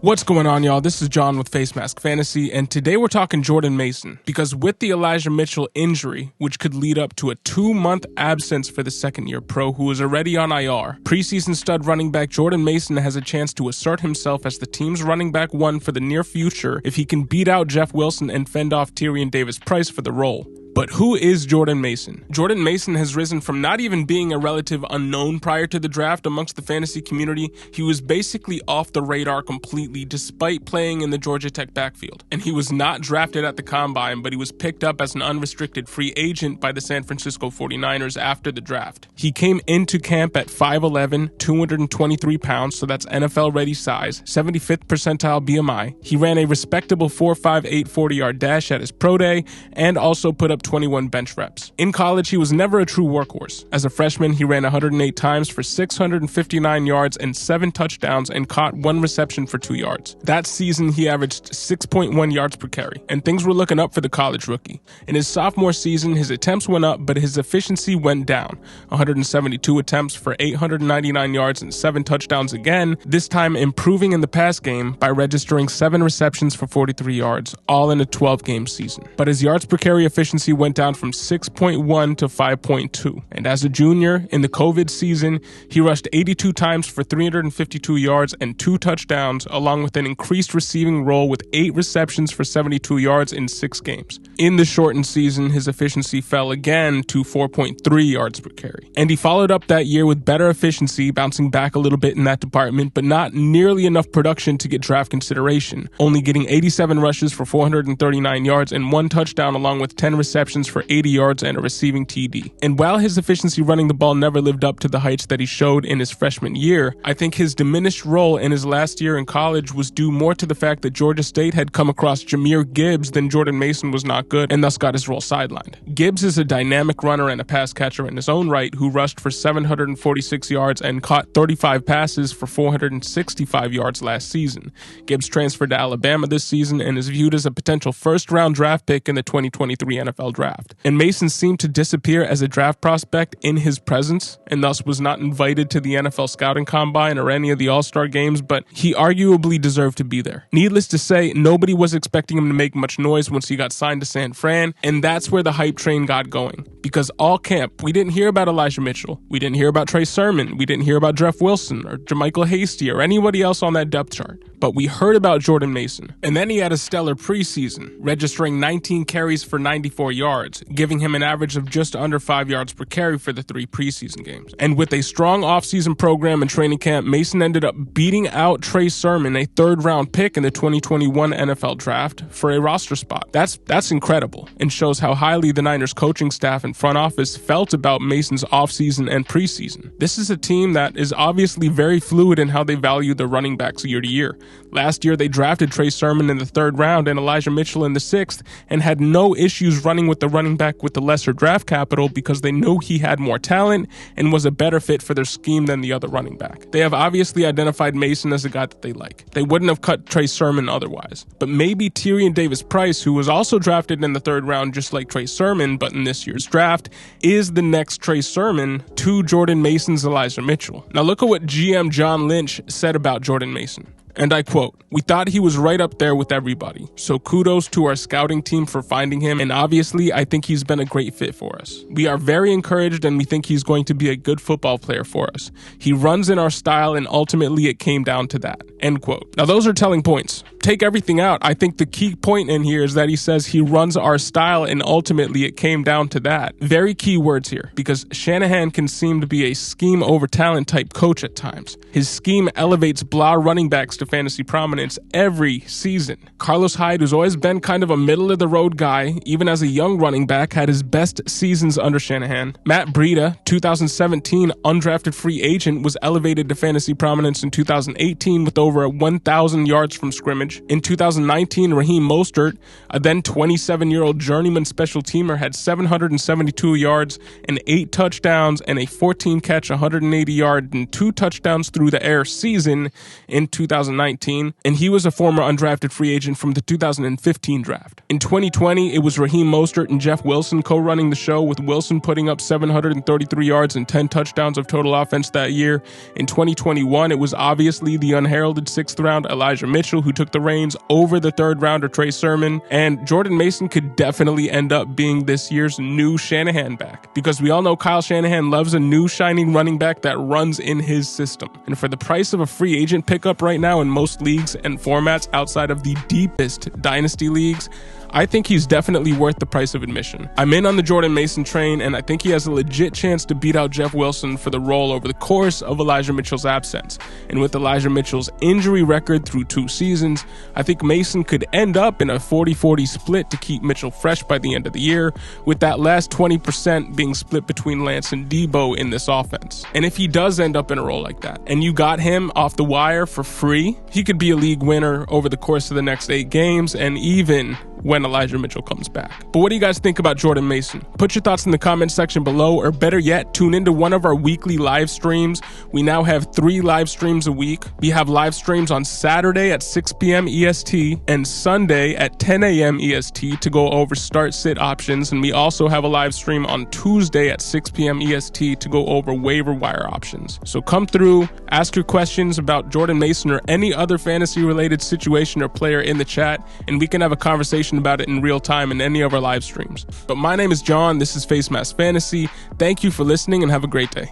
What's going on, y'all? This is John with Facemask Fantasy, and today we're talking Jordan Mason, because with the Elijah Mitchell injury, which could lead up to a 2-month absence for the second-year pro who is already on IR, preseason stud running back Jordan Mason has a chance to assert himself as the team's running back one for the near future if he can beat out Jeff Wilson and fend off Tyrion Davis-Price for the role. But who is Jordan Mason? Jordan Mason has risen from not even being a relative unknown prior to the draft amongst the fantasy community. He was basically off the radar completely despite playing in the Georgia Tech backfield. And he was not drafted at the combine, but he was picked up as an unrestricted free agent by the San Francisco 49ers after the draft. He came into camp at 5'11", 223 pounds, so that's NFL-ready size, 75th percentile BMI. He ran a respectable 4.58 40-yard dash at his pro day and also put up 21 bench reps. In college, he was never a true workhorse. As a freshman, he ran 108 times for 659 yards and 7 touchdowns and caught 1 reception for 2 yards. That season, he averaged 6.1 yards per carry, and things were looking up for the college rookie. In his sophomore season, his attempts went up, but his efficiency went down. 172 attempts for 899 yards and 7 touchdowns again, this time improving in the pass game by registering 7 receptions for 43 yards, all in a 12-game season. But his yards per carry efficiency went down from 6.1 to 5.2. And as a junior, in the COVID season, he rushed 82 times for 352 yards and 2 touchdowns, along with an increased receiving role with 8 receptions for 72 yards in 6 games. In the shortened season, his efficiency fell again to 4.3 yards per carry. And he followed up that year with better efficiency, bouncing back a little bit in that department, but not nearly enough production to get draft consideration, only getting 87 rushes for 439 yards and 1 touchdown, along with 10 receptions for 80 yards and a receiving TD. And while his efficiency running the ball never lived up to the heights that he showed in his freshman year, I think his diminished role in his last year in college was due more to the fact that Georgia State had come across Jahmyr Gibbs than Jordan Mason was not good and thus got his role sidelined. Gibbs is a dynamic runner and a pass catcher in his own right who rushed for 746 yards and caught 35 passes for 465 yards last season. Gibbs transferred to Alabama this season and is viewed as a potential first-round draft pick in the 2023 NFL draft. And Mason seemed to disappear as a draft prospect in his presence and thus was not invited to the NFL scouting combine or any of the All-Star games, but he arguably deserved to be there. Needless to say, nobody was expecting him to make much noise once he got signed to San Fran, and that's where the hype train got going. Because all camp, we didn't hear about Elijah Mitchell, we didn't hear about Trey Sermon, we didn't hear about Jeff Wilson or Jermichael Hasty or anybody else on that depth chart. But we heard about Jordan Mason. And then he had a stellar preseason, registering 19 carries for 94 yards, giving him an average of just under 5 yards per carry for the 3 preseason games. And with a strong offseason program and training camp, Mason ended up beating out Trey Sermon, a 3rd-round pick in the 2021 NFL draft, for a roster spot. That's incredible and shows how highly the Niners coaching staff and front office felt about Mason's offseason and preseason. This is a team that is obviously very fluid in how they value their running backs year to year. Last year, they drafted Trey Sermon in the 3rd round and Elijah Mitchell in the 6th and had no issues running with the running back with the lesser draft capital because they knew he had more talent and was a better fit for their scheme than the other running back. They have obviously identified Mason as a guy that they like. They wouldn't have cut Trey Sermon otherwise. But maybe Tyrion Davis-Price, who was also drafted in the 3rd round just like Trey Sermon, but in this year's draft, is the next Trey Sermon to Jordan Mason's Elijah Mitchell. Now look at what GM John Lynch said about Jordan Mason. And I quote, "We thought he was right up there with everybody. So kudos to our scouting team for finding him. And obviously, I think he's been a great fit for us. We are very encouraged and we think he's going to be a good football player for us. He runs in our style and ultimately it came down to that." End quote. Now those are telling points. Take everything out. I think the key point in here is that he says he runs our style and ultimately it came down to that. Very key words here because Shanahan can seem to be a scheme over talent type coach at times. His scheme elevates blah running backs to fantasy prominence every season. Carlos Hyde, who's always been kind of a middle-of-the-road guy, even as a young running back, had his best seasons under Shanahan. Matt Breida, 2017 undrafted free agent, was elevated to fantasy prominence in 2018 with over 1,000 yards from scrimmage. In 2019, Raheem Mostert, a then 27-year-old journeyman special teamer, had 772 yards and 8 touchdowns and a 14-catch, 180-yard and 2 touchdowns through the air season in 2019. 2019, and he was a former undrafted free agent from the 2015 draft. In 2020, it was Raheem Mostert and Jeff Wilson co-running the show, with Wilson putting up 733 yards and 10 touchdowns of total offense that year. In 2021, it was obviously the unheralded 6th round Elijah Mitchell who took the reins over the 3rd rounder Trey Sermon, and Jordan Mason could definitely end up being this year's new Shanahan back, because we all know Kyle Shanahan loves a new shining running back that runs in his system. And for the price of a free agent pickup right now in most leagues and formats outside of the deepest dynasty leagues, I think he's definitely worth the price of admission. I'm in on the Jordan Mason train, and I think he has a legit chance to beat out Jeff Wilson for the role over the course of Elijah Mitchell's absence. And with Elijah Mitchell's injury record through 2 seasons, I think Mason could end up in a 40-40 split to keep Mitchell fresh by the end of the year, with that last 20% being split between Lance and Debo in this offense. And if he does end up in a role like that, and you got him off the wire for free, he could be a league winner over the course of the next 8 games, and even when Elijah Mitchell comes back. But what do you guys think about Jordan Mason? Put your thoughts in the comment section below, or better yet, tune into one of our weekly live streams. We now have 3 live streams a week. We have live streams on Saturday at 6 p.m. EST and Sunday at 10 a.m. EST to go over start-sit options, and we also have a live stream on Tuesday at 6 p.m. EST to go over waiver wire options. So come through, ask your questions about Jordan Mason or any other fantasy-related situation or player in the chat, and we can have a conversation about it in real time in any of our live streams. But my name is John, this is Facemask Fantasy. Thank you for listening and have a great day.